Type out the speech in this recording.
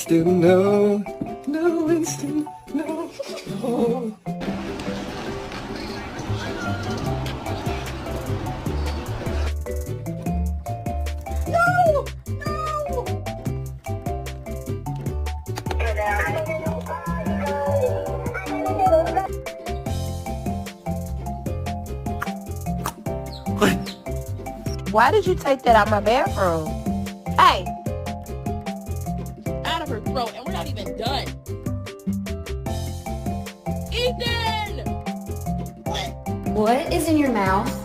instant no. No instant no. No. No! No! What? Why did you take that out my bathroom? Hey! Out of her throat, and we're not even done. Ethan! What is in your mouth?